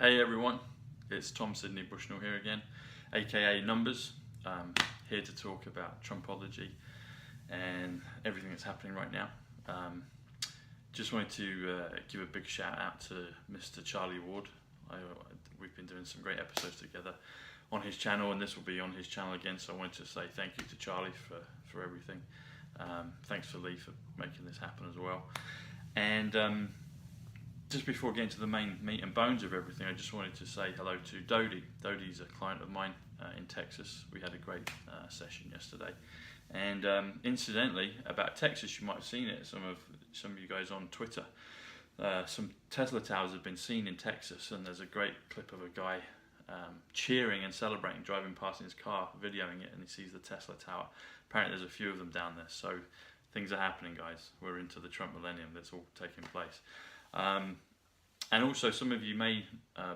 Hey everyone, it's Tom Sydney Bushnell here again, aka Numbers, here to talk about Trumpology and everything that's happening right now. Just wanted to give a big shout out to Mr. Charlie Ward. We've been doing some great episodes together on his channel, and this will be on his channel again, so I wanted to say thank you to Charlie for everything. Thanks to Lee for making this happen as well. And just before getting to the main meat and bones of everything, I just wanted to say hello to Dodie. Dodie's a client of mine in Texas. We had a great session yesterday. And incidentally, about Texas, you might have seen it, some of you guys on Twitter. Some Tesla towers have been seen in Texas, and there's a great clip of a guy cheering and celebrating, driving past in his car, videoing it, and he sees the Tesla tower. Apparently there's a few of them down there, so things are happening, guys. We're into the Trump millennium. That's all taking place. And also, some of you may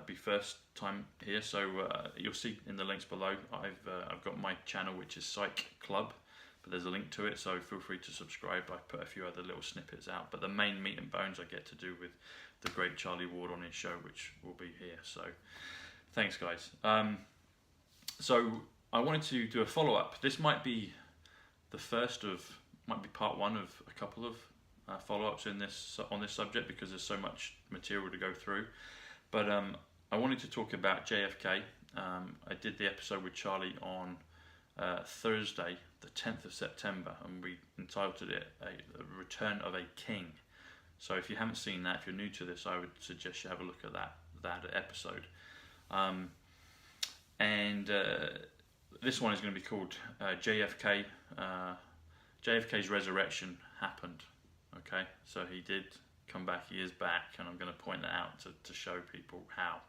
be first time here, so you'll see in the links below I've got my channel, which is Psych.Club, but there's a link to it, so feel free to subscribe. I put a few other little snippets out, but the main meat and bones I get to do with the great Charlie Ward on his show, which will be here. So thanks, guys. So I wanted to do a follow-up. This might be might be part one of a couple of follow-ups on this subject, because there's so much material to go through. But I wanted to talk about JFK. I did the episode with Charlie on Thursday, the 10th of September, and we entitled it "A Return of a King." So if you haven't seen that, if you're new to this, I would suggest you have a look at that episode. And this one is going to be called JFK. JFK's resurrection happened. Okay, so he did come back, he is back, and I'm going to point that out to show people how.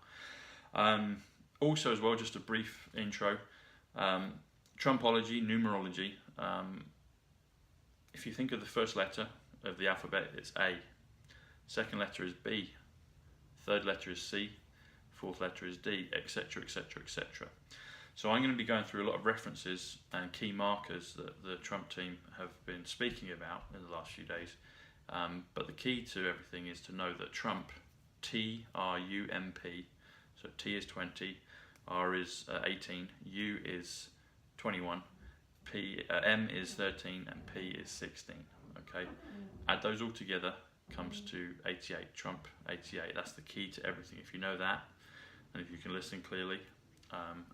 Also as well, just a brief intro, Trumpology, numerology. If you think of the first letter of the alphabet, it's A, second letter is B, third letter is C, fourth letter is D, etc, etc, etc. So I'm going to be going through a lot of references and key markers that the Trump team have been speaking about in the last few days. But the key to everything is to know that Trump, T-R-U-M-P, so T is 20, R is 18, U is 21, M is 13, and P is 16. Okay, add those all together, comes to 88. Trump 88. That's the key to everything. If you know that, and if you can listen clearly,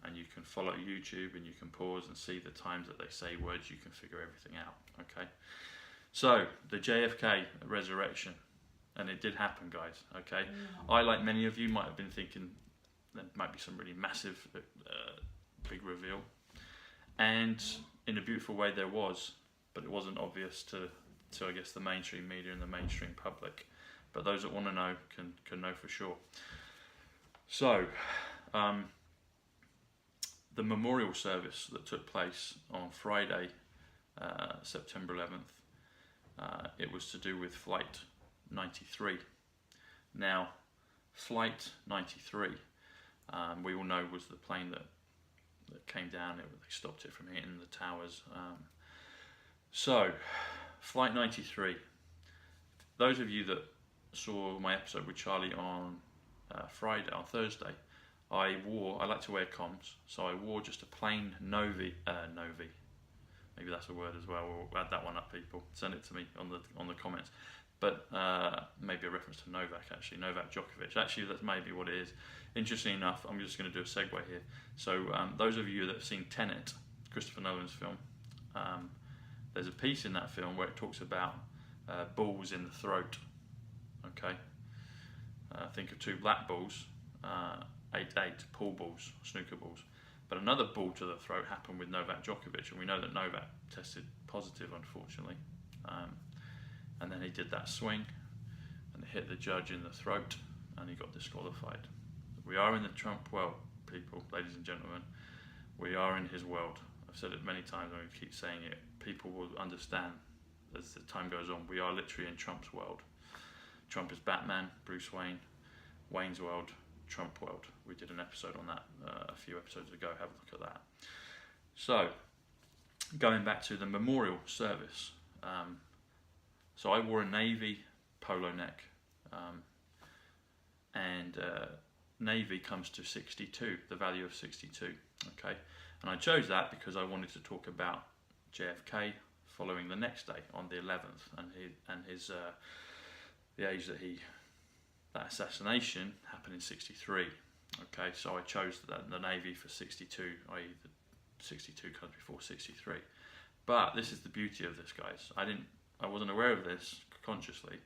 and you can follow YouTube, and you can pause and see the times that they say words, you can figure everything out. Okay. So, the JFK resurrection, and it did happen, guys, okay? I, like many of you, might have been thinking there might be some really massive, big reveal. And in a beautiful way there was, but it wasn't obvious to I guess, the mainstream media and the mainstream public. But those that want to know can know for sure. So, the memorial service that took place on Friday, September 11th, it was to do with Flight 93. Now, Flight 93, we all know, was the plane that came down. They stopped it from hitting the towers. So, Flight 93. Those of you that saw my episode with Charlie on Thursday, I like to wear comms, so I wore just a plain Novi. Maybe that's a word as well. We'll add that one up, people. Send it to me on the comments. But maybe a reference to Novak, actually. Novak Djokovic. Actually, that's maybe what it is. Interesting enough, I'm just going to do a segue here. So those of you that have seen Tenet, Christopher Nolan's film, there's a piece in that film where it talks about balls in the throat. Okay? Think of two black balls, 8 pool balls, snooker balls. But another ball to the throat happened with Novak Djokovic, and we know that Novak tested positive, unfortunately. And then he did that swing, and it hit the judge in the throat, and he got disqualified. We are in the Trump world, people, ladies and gentlemen. We are in his world. I've said it many times, and we keep saying it. People will understand as the time goes on. We are literally in Trump's world. Trump is Batman, Bruce Wayne, Wayne's world, Trump world. We did an episode on that a few episodes ago. Have a look at that. So, going back to the memorial service. So I wore a navy polo neck, and Navy comes to 62, the value of 62. Okay, and I chose that because I wanted to talk about JFK following the next day on the 11th, and his the age that assassination happened in 63. Okay, so I chose the Navy for 62, i.e. the 62 comes before 63. But this is the beauty of this, guys. I wasn't aware of this consciously.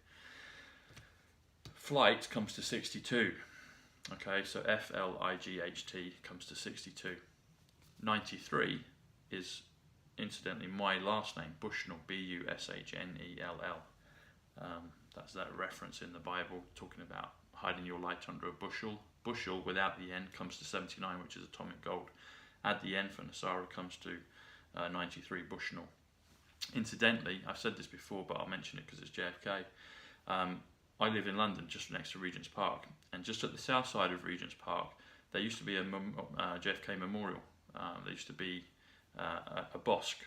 Flight comes to 62. Okay, so FLIGHT comes to 62. 93 is incidentally my last name, Bushnell, Bushnell. That's that reference in the Bible talking about hiding your light under a bushel. Bushel without the N comes to 79, which is atomic gold. Add the N for Nasara comes to 93, Bushnell. Incidentally, I've said this before, but I'll mention it because it's JFK. I live in London, just next to Regent's Park, and just at the south side of Regent's Park, there used to be a JFK memorial. There used to be a bosque,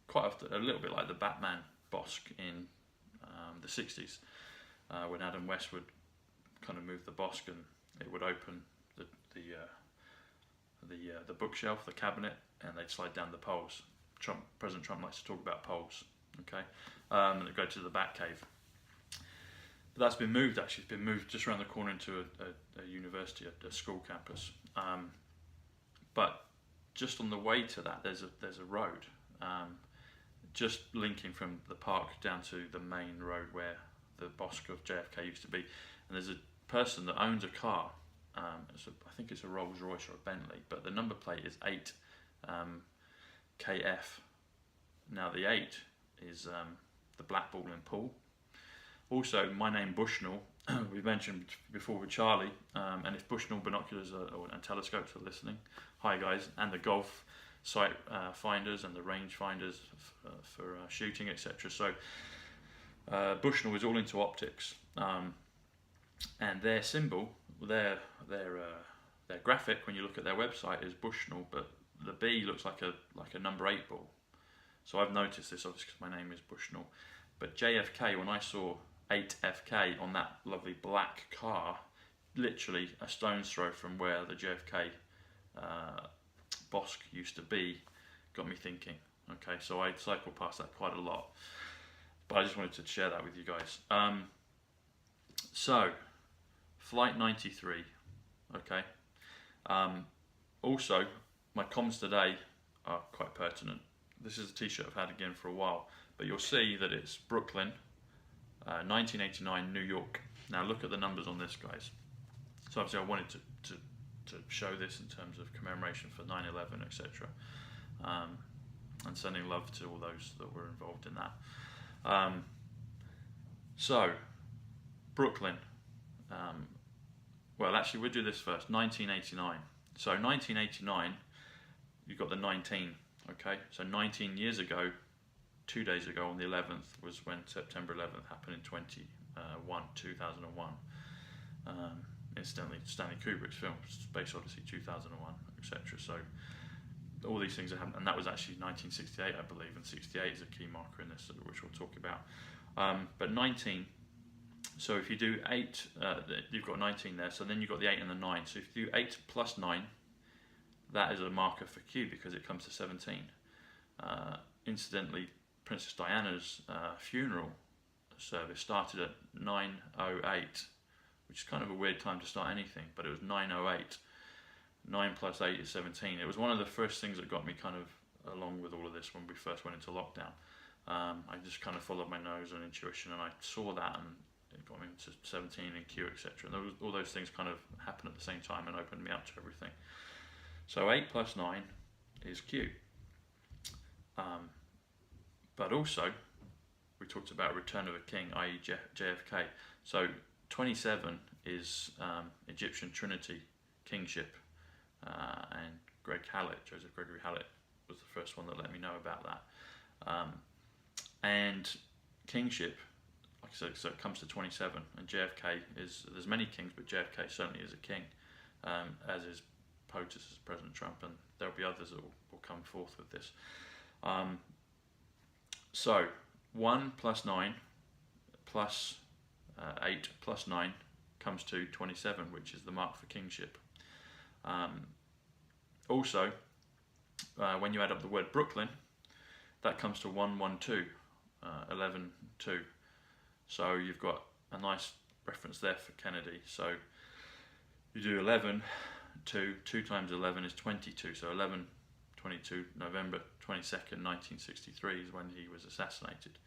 quite often, a little bit like the Batman bosque in the 60s, when Adam West would kind of move the bosque and it would open the bookshelf, the cabinet, and they'd slide down the poles. President Trump likes to talk about poles, okay, and it'd go to the Batcave. But that's been moved, actually. It's been moved just around the corner into a university, a school campus. But just on the way to that, there's a road, just linking from the park down to the main road where the bosque of JFK used to be. And there's a person that owns a car. I think it's a Rolls Royce or a Bentley, but the number plate is 8 KF. Now the 8 is the black ball in pool. Also, my name Bushnell, we mentioned before with Charlie, and if Bushnell binoculars and telescopes are listening, hi guys, and the golf sight finders and the range finders for shooting, etc. So Bushnell is all into optics, and their symbol, their graphic when you look at their website is Bushnell, but the B looks like a number 8 ball. So I've noticed this obviously because my name is Bushnell, but JFK, when I saw 8FK on that lovely black car, literally a stone's throw from where the JFK bosque used to be, got me thinking. Okay, so I cycle past that quite a lot, but I just wanted to share that with you guys. So, Flight 93, okay. Also, my comms today are quite pertinent. This is a t-shirt I've had again for a while, but you'll see that it's Brooklyn, 1989, New York. Now look at the numbers on this, guys. So obviously I wanted to show this in terms of commemoration for 9/11, etc. And sending love to all those that were involved in that. So, Brooklyn. Well, actually, we'll do this first. 1989. So 1989, you've got the 19, okay? So 19 years ago, 2 days ago on the 11th was when September 11th happened in 2001. Incidentally, Stanley Kubrick's film, Space Odyssey 2001, etc. So all these things are happening, and that was actually 1968, I believe, and 68 is a key marker in this, which we'll talk about. But 19, so if you do 8, you've got 19 there, so then you've got the 8 and the 9. So if you do 8 plus 9, that is a marker for Q because it comes to 17. Incidentally, Princess Diana's funeral service started at 9:08, which is kind of a weird time to start anything, but it was 9:08. 9 plus 8 is 17. It was one of the first things that got me kind of along with all of this when we first went into lockdown. I just kind of followed my nose and intuition, and I saw that, and it got me into 17 and Q, etc. And all those things kind of happened at the same time and opened me up to everything. So 8 plus 9 is Q. But also, we talked about Return of a King, i.e. JFK. So 27 is Egyptian Trinity, kingship, and Joseph Gregory Hallett was the first one that let me know about that. And kingship, like I said, so it comes to 27, and JFK there's many kings, but JFK certainly is a king, as is POTUS, as President Trump, and there'll be others that will come forth with this. So 1 plus 9 plus 8 plus 9 comes to 27, which is the mark for kingship. Also, when you add up the word Brooklyn, that comes to 112, 11-2. So you've got a nice reference there for Kennedy. So you do 11 to 2 times 11 is 22. So 11/22, November 22nd, 1963 is when he was assassinated.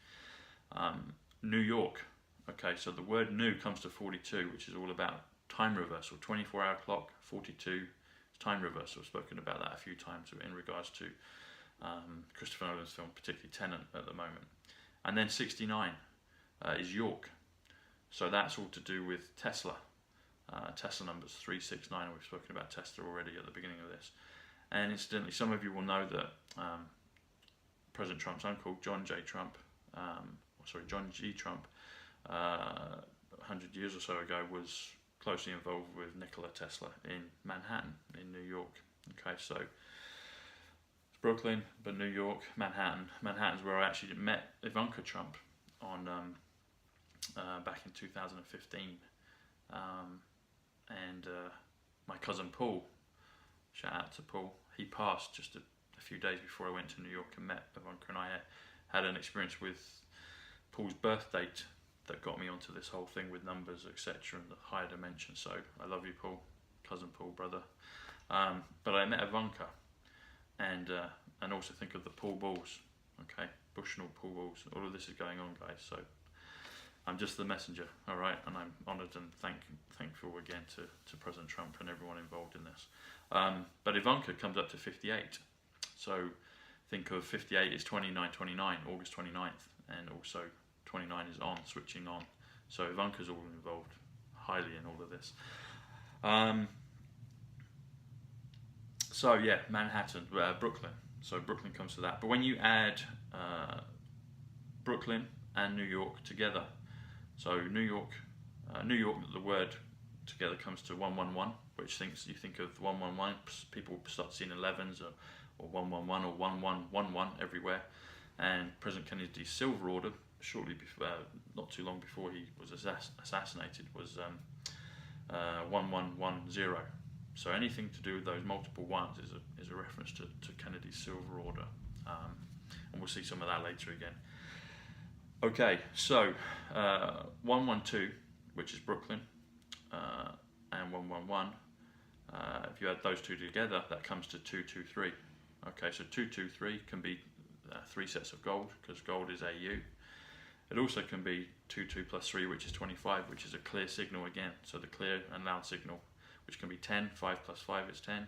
New York. Okay, so the word new comes to 42, which is all about time reversal. 24-hour clock, 42 is time reversal. I've spoken about that a few times in regards to Christopher Nolan's film, particularly Tenet at the moment. And then 69 is York. So that's all to do with Tesla. Tesla numbers 369, and we've spoken about Tesla already at the beginning of this. And incidentally, some of you will know that President Trump's uncle, John G. Trump, 100 years or so ago, was closely involved with Nikola Tesla in Manhattan, in New York. Okay, so it's Brooklyn, but New York, Manhattan. Manhattan's where I actually met Ivanka Trump on back in 2015. And my cousin Paul, shout out to Paul, he passed just a few days before I went to New York and met Ivanka, and I had an experience with Paul's birth date that got me onto this whole thing with numbers, etc., and the higher dimension. So I love you, Paul, cousin Paul, brother. But I met Ivanka, and also think of the Paul Bulls, okay, Bushnell Paul Bulls. All of this is going on, guys. So I'm just the messenger, all right, and I'm honoured and thankful again to President Trump and everyone involved in this. But Ivanka comes up to 58. So think of 58 is 29/29, August 29th, and also 29 is on, switching on. So Ivanka's all involved highly in all of this. So yeah, Manhattan, Brooklyn. So Brooklyn comes to that. But when you add Brooklyn and New York together, so New York, the word together comes to 111, which you think of 111. People start seeing 11s or 111 or 1111 everywhere. And President Kennedy's silver order, shortly before, not too long before he was assassinated, was 1110. So anything to do with those multiple ones is a reference to Kennedy's silver order, and we'll see some of that later again. Okay, so 112, which is Brooklyn, and 111. If you add those two together, that comes to 223. Okay, so 223 can be 3 sets of gold, because gold is AU. It also can be 22 plus 3, which is 25, which is a clear signal again. So the clear and loud signal, which can be 10, 5 plus 5 is 10.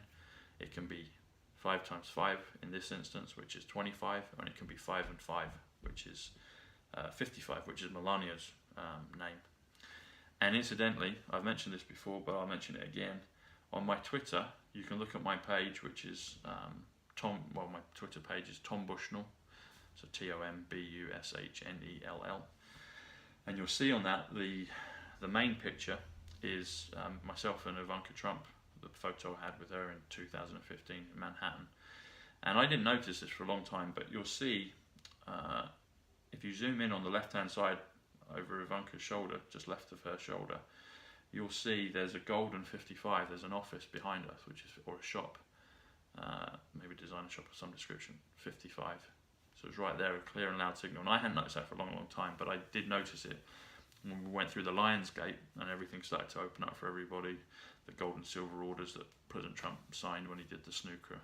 It can be 5 times 5 in this instance, which is 25, and it can be 5 and 5, which is 55, which is Melania's name. And incidentally, I've mentioned this before, but I'll mention it again. On my Twitter, you can look at my page, which is my Twitter page is Tom Bushnell, so TOMBUSHNELL, and you'll see on that the main picture is myself and Ivanka Trump, the photo I had with her in 2015 in Manhattan. And I didn't notice this for a long time, but you'll see if you zoom in on the left hand side over Ivanka's shoulder, just left of her shoulder, you'll see there's a golden 55. There's an office behind us, or a shop, maybe a designer shop of some description, 55. So it's right there, a clear and loud signal. And I hadn't noticed that for a long time, but I did notice it when we went through the Lions Gate and everything started to open up for everybody. The gold and silver orders that President Trump signed when he did the snooker,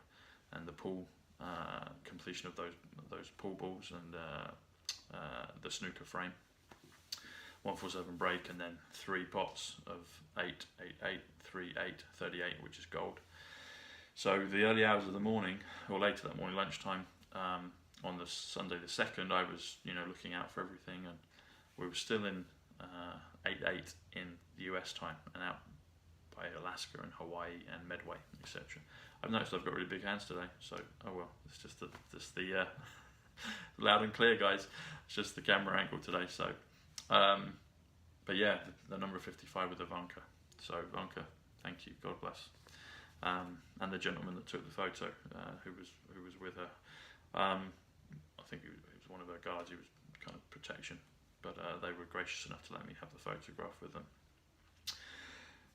and the pool completion of those pool balls, and the snooker frame. 147 break, and then 3 pots of 8, 8, 8, 3, 8, 38, which is gold. So the early hours of the morning, or later that morning, lunchtime, on the Sunday the 2nd, I was looking out for everything, and we were still in 8/8 in the US time, and out by Alaska and Hawaii and Medway, etc. I've noticed I've got really big hands today, so oh well, it's just the loud and clear, guys. It's just the camera angle today. So, but yeah, the number 55 with Ivanka. So Ivanka, thank you, God bless. And the gentleman that took the photo, who was with her. I think he was one of her guards. He was kind of protection, but they were gracious enough to let me have the photograph with them.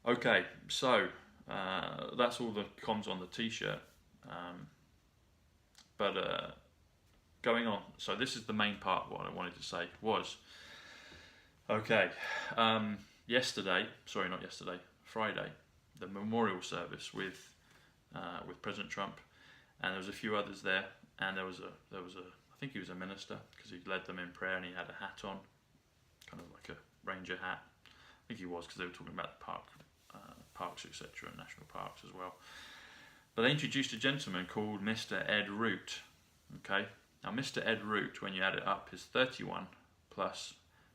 Okay, so that's all the comms on the t-shirt. But going on, so this is the main part. What I wanted to say was, okay, Friday, the memorial service with President Trump, and there was a few others there, and there was a I think he was a minister because he led them in prayer and he had a hat on, kind of like a ranger hat. I think he was, because they were talking about the parks, etc., and national parks as well. But they introduced a gentleman called Mr. Ed Root. Okay, now Mr. Ed Root, when you add it up, is 31 plus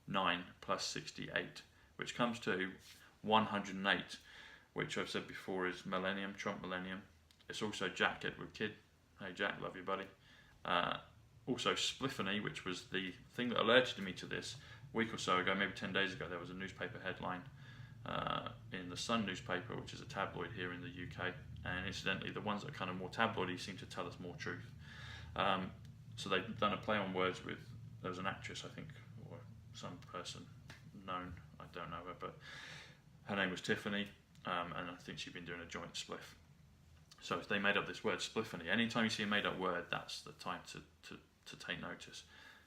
9 plus 68, which comes to 108, which I've said before is millennium, Trump millennium. It's also Jack Edward Kidd. Hey Jack, love you, buddy. Also Spliffany, which was the thing that alerted me to this a week or so ago, maybe 10 days ago. There was a newspaper headline in the Sun newspaper, which is a tabloid here in the UK, and incidentally the ones that are kind of more tabloidy seem to tell us more truth. So they've done a play on words with, there was an actress, I think, or some person known, I don't know her, but her name was Tiffany, and I think she'd been doing a joint spliff. So they made up this word, spliffany. Anytime you see a made up word, that's the time to take notice.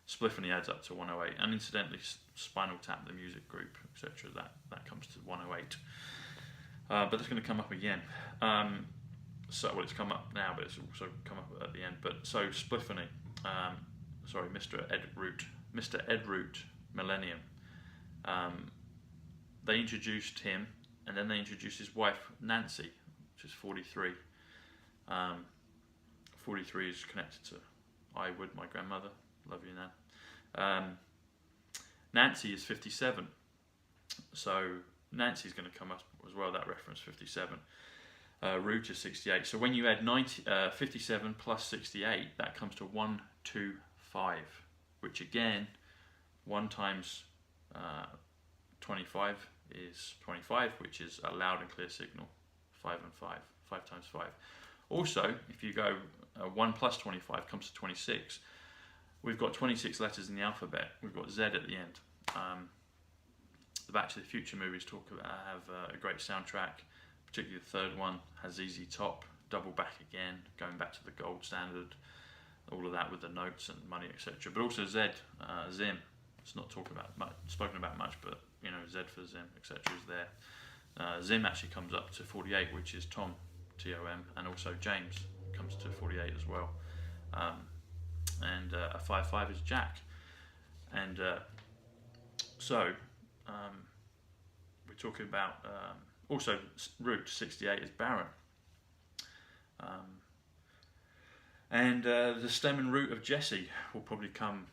Spliffany adds up to 108, and incidentally, Spinal Tap, the music group, etc., that comes to 108. But it's going to come up again. Well, it's come up now, but it's also come up at the end. But so Spliffany, Mr. Ed Root, Millennium. They introduced him, and then they introduced his wife Nancy, which is 43. 43 is connected to I Would, my grandmother. Love you, Nan. Nancy is 57. So Nancy's going to come up as well, that reference, 57. Root is 68. So when you add 57 plus 68, that comes to 125, which again, 1 times 25 is 25, which is a loud and clear signal. 5 and 5. 5 times 5. Also, if you go 1 plus 25 comes to 26. We've got 26 letters in the alphabet. We've got Z at the end. The Back to the Future movies have a great soundtrack. Particularly the third one has ZZ Top, Double Back Again, going back to the gold standard, all of that with the notes and money, etc. But also Z, Zim. It's not spoken about much, but you know, Z for Zim, etc. is there. Zim actually comes up to 48, which is Tom, T-O-M, and also James comes to 48 as well. And a 5-5 is Jack. And so we're talking about also root 68 is Baron. And the stem and root of Jesse will probably come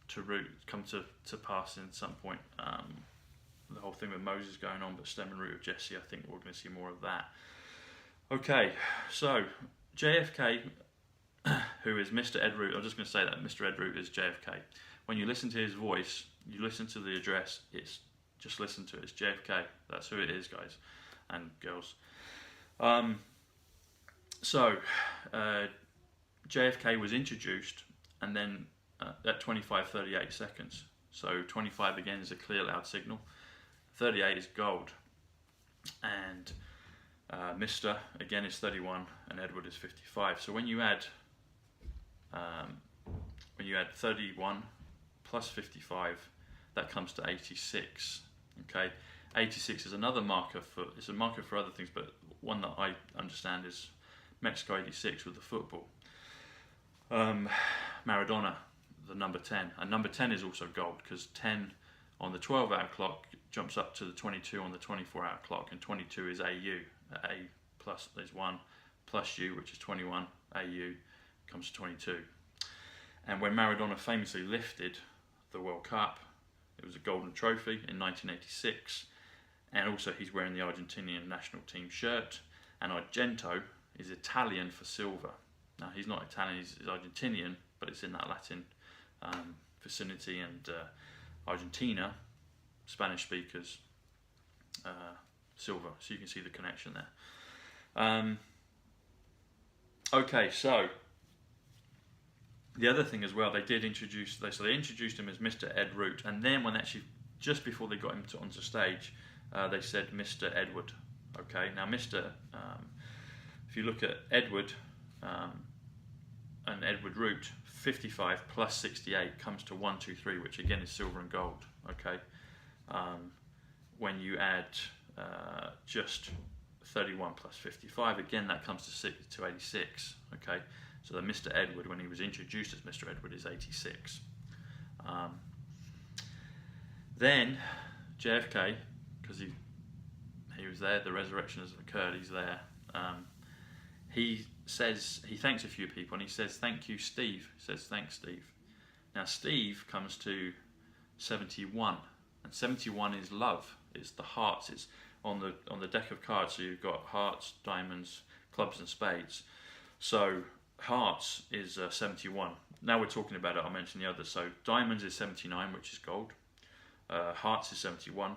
to pass in some point. The whole thing with Moses going on, but stem and root of Jesse, I think we're going to see more of that. Okay, so JFK, who is Mr. Ed Root, I'm just going to say that Mr. Ed Root is JFK. When you listen to his voice, you listen to the address, just listen to it, it's JFK. That's who it is, guys and girls. So JFK was introduced, and then at 25:38 seconds. So 25 again is a clear, loud signal. 38 is gold, and Mr. again is 31, and Edward is 55. So when you add 31 plus 55, that comes to 86. Okay, 86 is another marker it's a marker for other things, but one that I understand is Mexico 86 with the football. Maradona, the number 10, and number 10 is also gold because 10 on the 12-hour clock jumps up to the 22 on the 24-hour clock, and 22 is AU. A plus is 1 plus U, which is 21. AU comes to 22. And when Maradona famously lifted the World Cup, it was a golden trophy in 1986, and also he's wearing the Argentinian national team shirt, and Argento is Italian for silver. Now he's not Italian, he's Argentinian, but it's in that Latin vicinity, and Argentina, Spanish speakers, silver, so you can see the connection there. Okay, so the other thing as well, they introduced him as Mr. Ed Root, and then when actually, just before they got him onto stage, they said Mr. Edward. Okay, now if you look at Edward and Edward root, 55 plus 68 comes to 123, which again is silver and gold. Okay, when you add just 31 plus 55, again that comes to 86. Okay, so the Mr. Edward, when he was introduced as Mr. Edward, is 86. Then JFK, because he was there, the resurrection has occurred, he's there. He thanks a few people, and he says, "Thank you, Steve." He says, "Thanks, Steve." Now Steve comes to 71, and 71 is love. It's the hearts. It's on the deck of cards. So you've got hearts, diamonds, clubs, and spades. So hearts is 71. Now we're talking about it. I'll mention the others. So diamonds is 79, which is gold. Hearts is 71.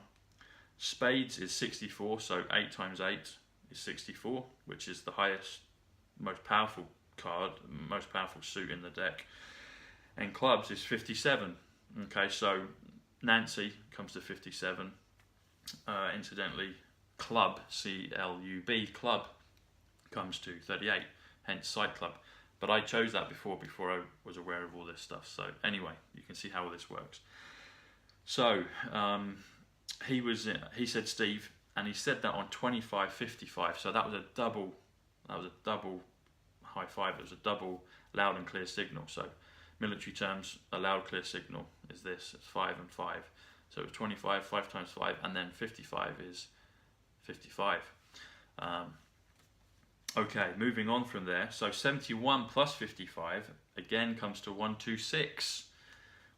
Spades is 64. So 8 times 8 is 64, which is the highest, most powerful card, most powerful suit in the deck. And clubs is 57. Okay, so Nancy comes to 57. Incidentally, club, C-L-U-B, club, comes to 38, hence Psych.Club. But I chose that before I was aware of all this stuff. So anyway, you can see how all this works. So he said Steve, and he said that on 25:55. So that was a double high five. It was a double loud and clear signal. So military terms, a loud clear signal is this. It's 5 and 5. So it was 25, 5 times 5, and then 55 is 55. Okay, moving on from there. So 71 plus 55 again comes to 126,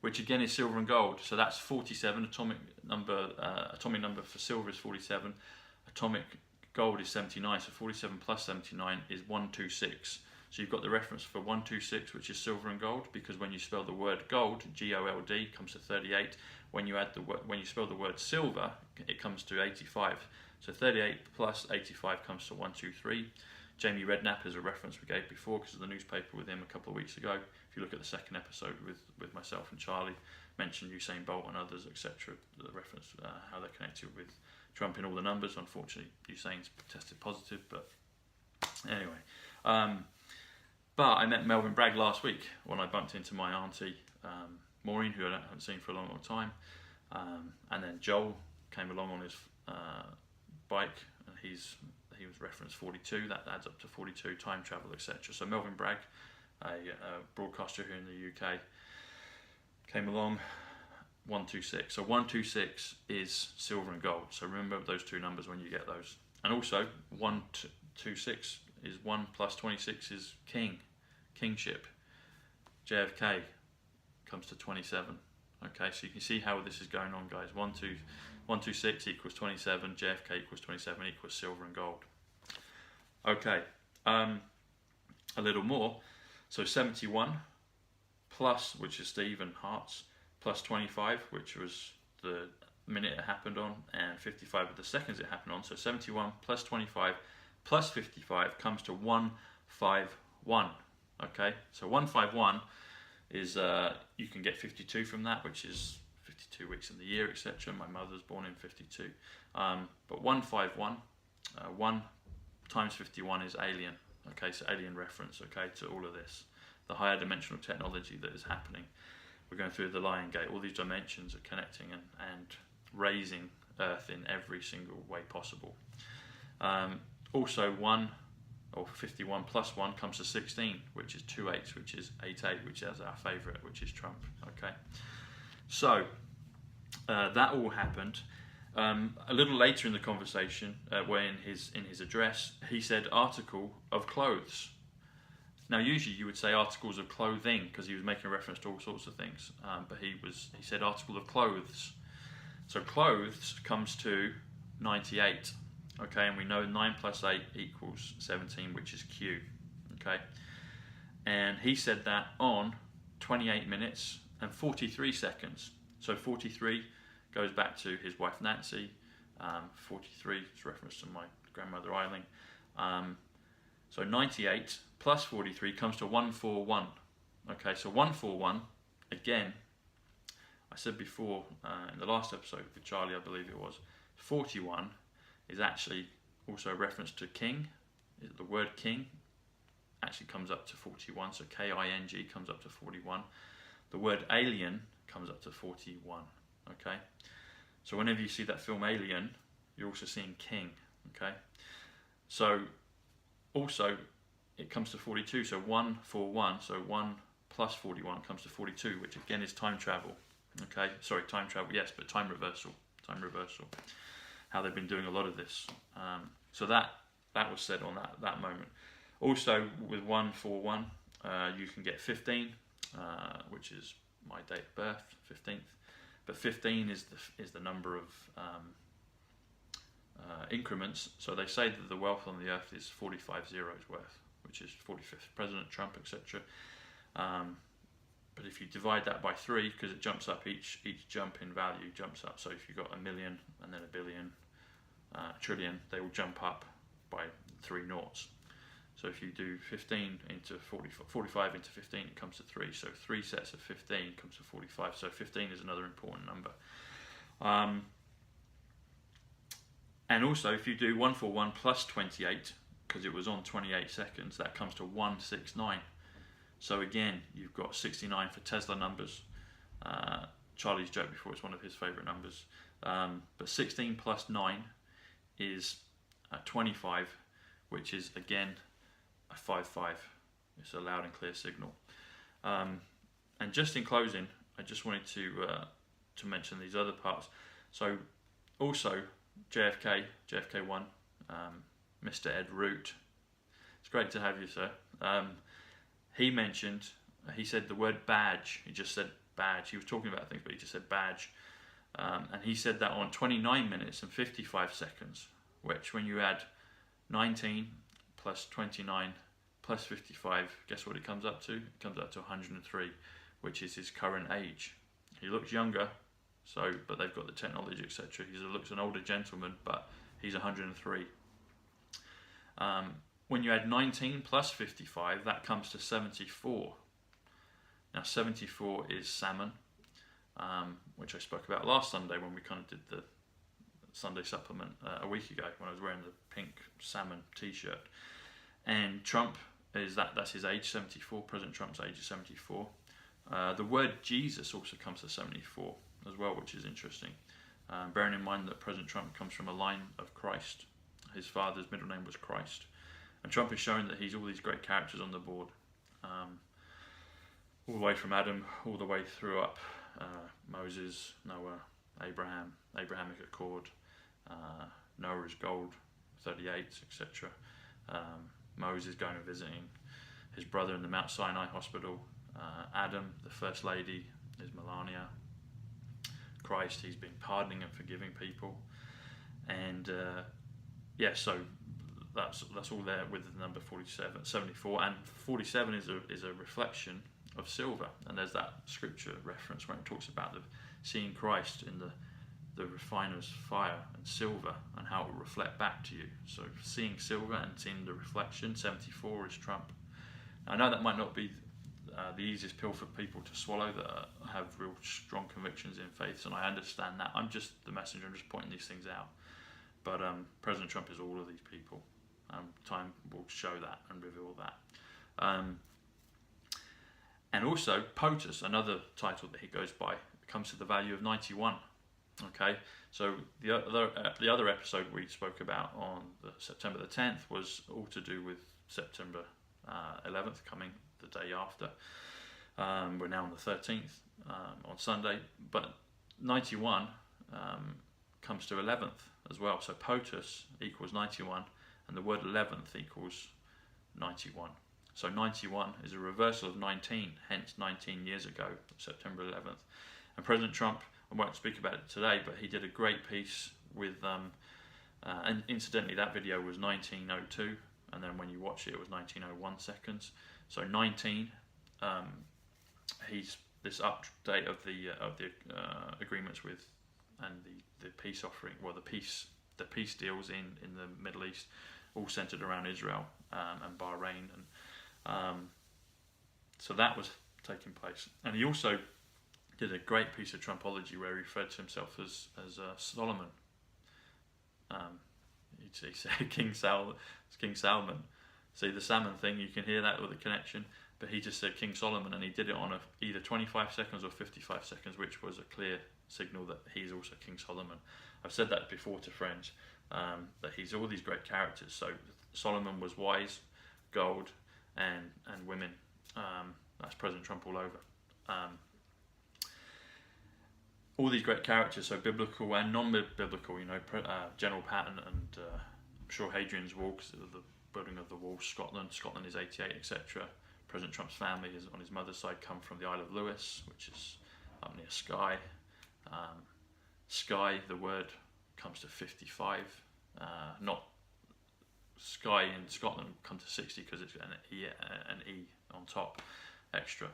which again is silver and gold. So that's 47. Atomic number for silver is 47. Atomic gold is 79. So 47 plus 79 is 126. So you've got the reference for 126, which is silver and gold, because when you spell the word gold, G-O-L-D, comes to 38. When you spell the word silver, it comes to 85. So 38 plus 85 comes to 123. Jamie Redknapp is a reference we gave before because of the newspaper with him a couple of weeks ago. If you look at the second episode with myself and Charlie, mentioned Usain Bolt and others, etc. The reference, how they're connected with Trump in all the numbers. Unfortunately, Usain's tested positive, but anyway. But I met Melvin Bragg last week when I bumped into my auntie Maureen, who I haven't seen for a long time. And then Joel came along on his bike, and he was referenced 42. That adds up to 42, time travel, etc. So Melvin Bragg, a broadcaster here in the UK, came along. 126. So 126 is silver and gold. So remember those two numbers when you get those. And also 126 is 1 plus 26 is kingship. JFK comes to 27. Okay, so you can see how this is going on, guys. 126 equals 27. JFK equals 27 equals silver and gold. Okay, a little more. So 71 plus, which is Steve and Hearts, plus 25, which was the minute it happened on, and 55 of the seconds it happened on. So 71 plus 25 plus 55 comes to 151. Okay, so 151 is, you can get 52 from that, which is 52 weeks in the year, etc. My mother's born in 52. But 151, 1 times 51 is alien. Okay, so alien reference, okay, to all of this. The higher dimensional technology that is happening. We're going through the Lion Gate. All these dimensions are connecting and raising Earth in every single way possible. Also 51 plus 1 comes to 16, which is 2 8s, which is 8 which is our favourite, which is Trump. Okay, so that all happened. A little later in the conversation, where in his address, he said article of clothes. Now usually you would say articles of clothing because he was making reference to all sorts of things, but he said article of clothes. So clothes comes to 98. Okay, and we know 9 plus 8 equals 17, which is Q. Okay, and he said that on 28 minutes and 43 seconds. So 43 goes back to his wife Nancy. 43 is reference to my grandmother Eileen. So 98 plus 43 comes to 141. Okay, so 141, again, I said before in the last episode with Charlie, I believe it was, 41 is actually also a reference to king. The word king actually comes up to 41, so K-I-N-G comes up to 41. The word alien comes up to 41, okay? So whenever you see that film Alien, you're also seeing king, okay? So also it comes to 42, so 141, so 1 plus 41 comes to 42, which again is time travel, okay? Sorry, time travel, yes, but time reversal, how they've been doing a lot of this. So that was said on that moment. Also with 141, you can get 15, which is my date of birth, 15th. But 15 is the number of increments. So they say that the wealth on the earth is 45 zeros worth, which is 45th President Trump, etc. But if you divide that by 3, because it jumps up, each jump in value jumps up. So if you've got a million and then a billion, trillion, they will jump up by 3 noughts. So if you do 15 into 45 into 15, it comes to 3. So 3 sets of 15 comes to 45. So 15 is another important number. And also, if you do 141 plus 28, because it was on 28 seconds, that comes to 169. So again, you've got 69 for Tesla numbers. Charlie's joked before it's one of his favourite numbers. But 16 plus 9 is 25, which is again a 5-5. It's a loud and clear signal. And just in closing, I just wanted to mention these other parts. So also JFK 1, Mr. Ed Root. It's great to have you, sir. He said the word badge. He just said badge. He was talking about things, but he just said badge. And he said that on 29 minutes and 55 seconds, which when you add 19 plus 29 plus 55, guess what it comes up to? It comes up to 103, which is his current age. He looks younger, but they've got the technology, etc. He looks an older gentleman, but he's 103. When you add 19 plus 55, that comes to 74. Now 74 is salmon, which I spoke about last Sunday when we kind of did the Sunday supplement a week ago when I was wearing the pink salmon t-shirt. And Trump that's his age, 74. President Trump's age is 74. The word Jesus also comes to 74 as well, which is interesting. Bearing in mind that President Trump comes from a line of Christ. His father's middle name was Christ. And Trump is showing that he's all these great characters on the board. All the way from Adam, all the way through up Moses, Noah, Abrahamic Accord, Noah's Gold, 38, etc. Moses going and visiting his brother in the Mount Sinai hospital. Adam, the First Lady, is Melania. Christ, he's been pardoning and forgiving people. And so that's all there with the number 74. And 47 is a reflection of silver. And there's that scripture reference where it talks about seeing Christ in the refiner's fire and silver and how it will reflect back to you. So seeing silver and seeing the reflection, 74 is Trump. Now, I know that might not be the easiest pill for people to swallow that have real strong convictions in faiths, and I understand that. I'm just the messenger, I'm just pointing these things out. But President Trump is all of these people. Time will show that and reveal that. And also, POTUS, another title that he goes by, comes to the value of 91. Okay, so the other episode we spoke about on September the 10th was all to do with September 11th coming the day after. We're now on the 13th on Sunday, but 91 comes to 11th as well. So POTUS equals 91, and the word 11th equals 91. So 91 is a reversal of 19, hence 19 years ago, September 11th. And President Trump, I won't speak about it today, but he did a great piece with, and incidentally that video was 1902, and then when you watch it, it was 1901 seconds. So 19, he's this update of the agreements with, and the peace offering, well the peace deals in the Middle East, all centered around Israel and Bahrain, and so that was taking place. And he also did a great piece of Trumpology where he referred to himself as Solomon. he said King Salmon. See the salmon thing, you can hear that with the connection, but he just said King Solomon, and he did it on either 25 seconds or 55 seconds, which was a clear signal that he's also King Solomon. I've said that before to friends, that he's all these great characters. So Solomon was wise, gold, and women. That's President Trump all over. All these great characters, so biblical and non-biblical, General Patton and I'm sure Hadrian's Wall, because of the building of the wall, Scotland is 88, etc. President Trump's family is on his mother's side come from the Isle of Lewis, which is up near Skye. Skye, the word comes to 55, not Skye in Scotland come to 60 because it's an E on top, extra.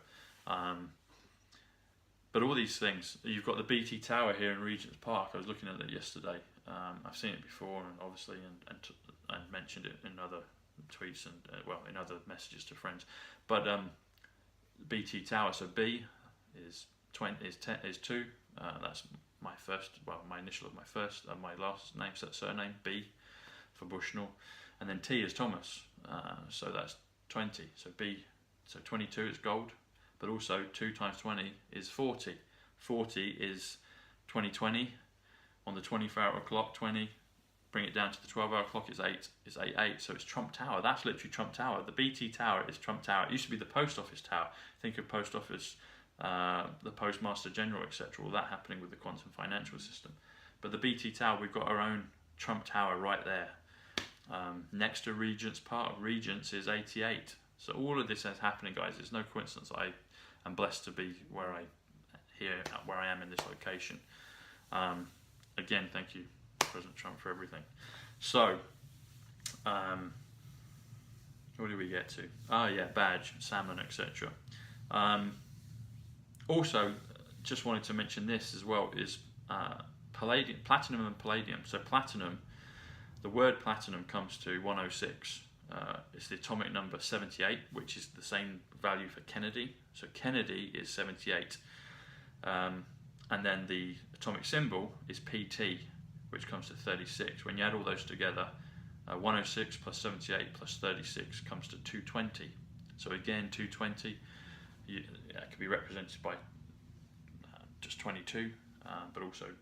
But all these things, you've got the BT Tower here in Regent's Park. I was looking at it yesterday. I've seen it before, and obviously, and mentioned it in other tweets and in other messages to friends. But BT Tower. So B is 2. That's my first. Well, my initial of my first, my last name, surname. B for Bushnell, and then T is Thomas. So that's 20. So B. So 22 is gold. But also 2 times 20 is 40. 40 is 2020. On the 24-hour clock, 20. Bring it down to the 12-hour clock, is 8. Is 8. So it's Trump Tower. That's literally Trump Tower. The BT Tower is Trump Tower. It used to be the Post Office Tower. Think of Post Office, the Postmaster General, etc. All that happening with the quantum financial system. But the BT Tower, we've got our own Trump Tower right there. Next to Regent's Park. Regent's is 88. So all of this is happening, guys. It's no coincidence. I'm blessed to be where I am in this location. Again, thank you, President Trump, for everything. So, what do we get to? Badge, salmon, etc. Also, just wanted to mention this as well, is platinum and palladium. So platinum, the word platinum comes to 106. It's the atomic number 78, which is the same value for Kennedy. So Kennedy is 78. And then the atomic symbol is PT, which comes to 36. When you add all those together, 106 plus 78 plus 36 comes to 220. So again, 220 it can be represented by just 22, but also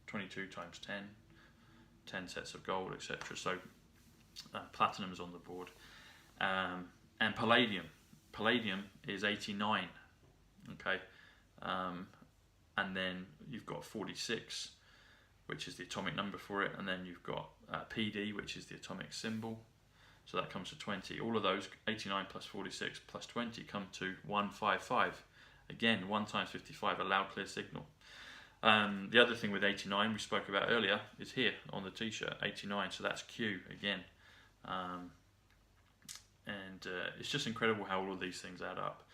22 times 10, 10 sets of gold, etc. So platinum is on the board. And palladium. Palladium is 89. Okay. And then you've got 46, which is the atomic number for it, and then you've got PD, which is the atomic symbol, so that comes to 20. All of those, 89 plus 46 plus 20, come to 155. Again, 1 times 55, a loud, clear signal. The other thing with 89 we spoke about earlier is here on the t-shirt, 89, so that's Q again. And it's just incredible how all of these things add up.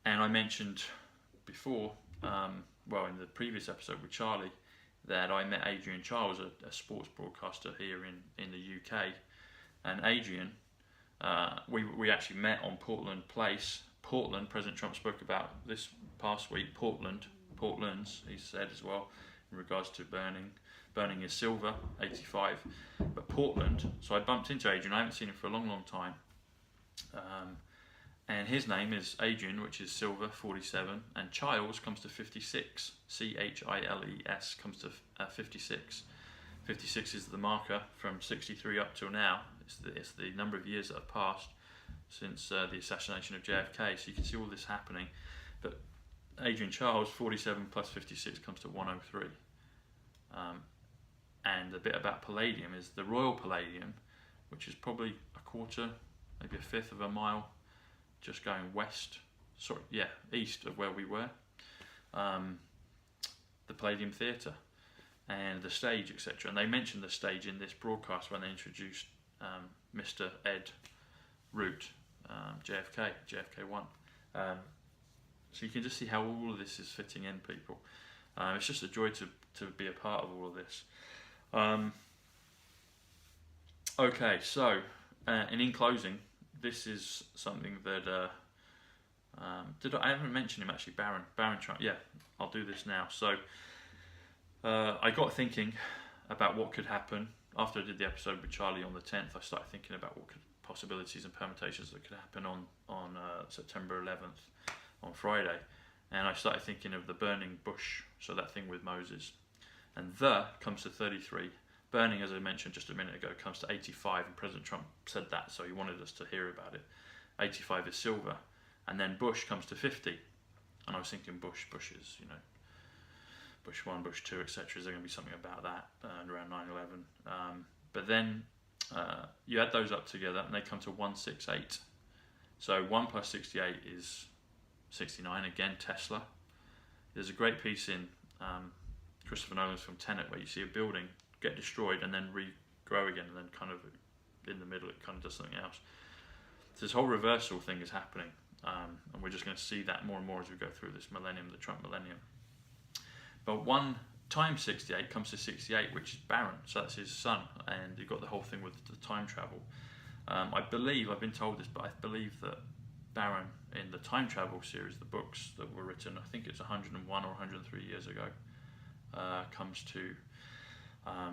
And I mentioned before, in the previous episode with Charlie, that I met Adrian Charles, a sports broadcaster here in the UK. And Adrian, we actually met on Portland Place. Portland, President Trump spoke about this past week. Portland's, he said as well, in regards to burning his silver, 85. But Portland, so I bumped into Adrian. I haven't seen him for a long, long time. And his name is Adrian, which is silver, 47, and Chiles comes to 56. Chiles comes to 56. 56 is the marker from 63 up till now. It's the number of years that have passed since the assassination of JFK. So you can see all this happening. But Adrian Charles, 47 plus 56 comes to 103. And the bit about palladium is the royal palladium, which is probably a quarter, maybe a fifth of a mile, just going east of where we were. The Palladium Theatre and the stage, etc. And they mentioned the stage in this broadcast when they introduced Mr. Ed Root, JFK1. So you can just see how all of this is fitting in, people. It's just a joy to be a part of all of this. Okay, so and in closing, this is something that I haven't mentioned him actually, Baron Trump. Yeah, I'll do this now. So I got thinking about what could happen. After I did the episode with Charlie on the 10th, I started thinking about what possibilities and permutations that could happen on September 11th, on Friday. And I started thinking of the burning bush, so that thing with Moses. And the comes to 33. Burning, as I mentioned just a minute ago, comes to 85, and President Trump said that, so he wanted us to hear about it. 85 is silver. And then bush comes to 50. And I was thinking bushes, you know, Bush 1, Bush 2, etc. Is there going to be something about that around 9/11? But then you add those up together and they come to 168. So 1 plus 68 is 69. Again, Tesla. There's a great piece in Christopher Nolan's film Tenet where you see a building get destroyed and then regrow again, and then kind of in the middle it kind of does something else. So this whole reversal thing is happening, and we're just going to see that more and more as we go through this millennium, the Trump millennium. But 1 times 68 comes to 68, which is Baron, so that's his son, and you've got the whole thing with the time travel. I believe, I've been told this, but I believe that Baron in the time travel series, the books that were written, I think it's 101 or 103 years ago, comes to, I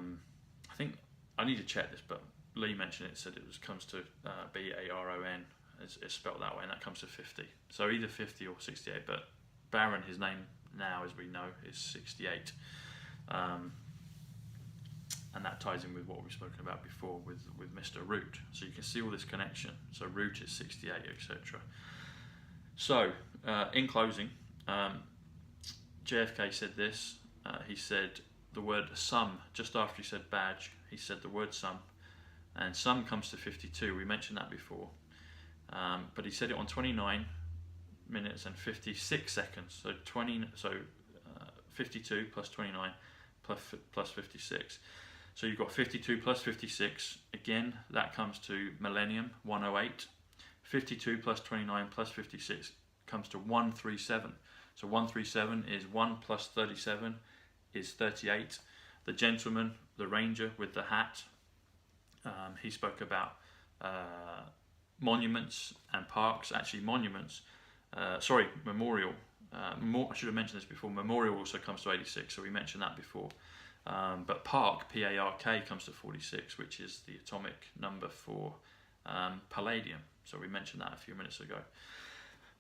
think, I need to check this, but Lee mentioned it, said it comes to Baron, it's spelled that way, and that comes to 50. So either 50 or 68, but Baron, his name now, as we know, is 68. And that ties in with what we've spoken about before with Mr. Root. So you can see all this connection. So Root is 68, etc. So, in closing, JFK said this. He said the word sum, just after he said badge, he said the word sum. And sum comes to 52. We mentioned that before. But he said it on 29 minutes and 56 seconds. So 52 plus 29 plus 56. So you've got 52 plus 56. Again, that comes to millennium, 108. 52 plus 29 plus 56 comes to 137. So 137 is 1 plus 37 is 38. The gentleman, the ranger with the hat, he spoke about monuments and parks. Actually, monuments, memorial. I should have mentioned this before. Memorial also comes to 86, so we mentioned that before. But park, P-A-R-K, comes to 46, which is the atomic number for palladium. So we mentioned that a few minutes ago.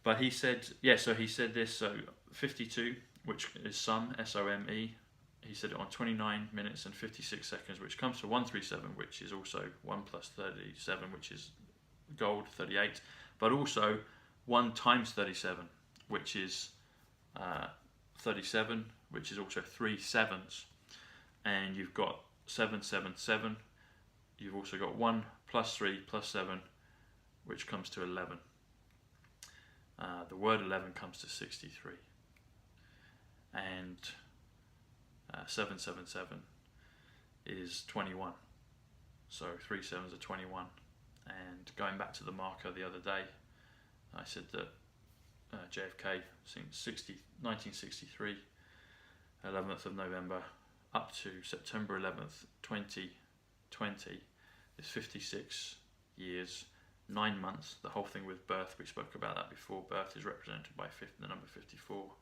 But he said, so he said this, so 52, which is sum, S-O-M-E, he said it on 29 minutes and 56 seconds, which comes to 137, which is also 1 plus 37, which is gold, 38, but also 1 times 37, which is 37, which is also 3 sevens. And you've got 777. You've also got 1 plus 3 plus 7, which comes to 11. The word 11 comes to 63. And 777 is 21. So 3 sevens are 21. And going back to the marker the other day, I said that JFK, since 1963, 11th of November, up to September 11th, 2020, is 56 years, 9 months. The whole thing with birth, we spoke about that before. Birth is represented by the number 54.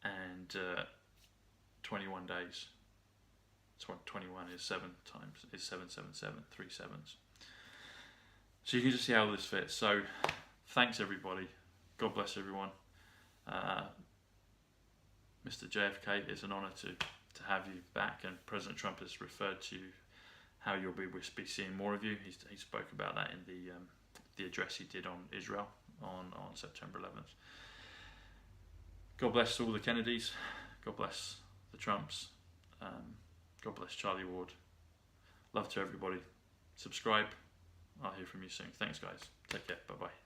And 21 days. 21 is 7 times, is 777, 3 sevens. So you can just see how this fits. So thanks everybody. God bless everyone. Mr. JFK, it's an honour to have you back, and President Trump has referred to how you'll be seeing more of you. He spoke about that in the address he did on Israel on September 11th. God bless all the Kennedys. God bless the Trumps. God bless Charlie Ward. Love to everybody. Subscribe. I'll hear from you soon. Thanks guys. Take care. Bye bye.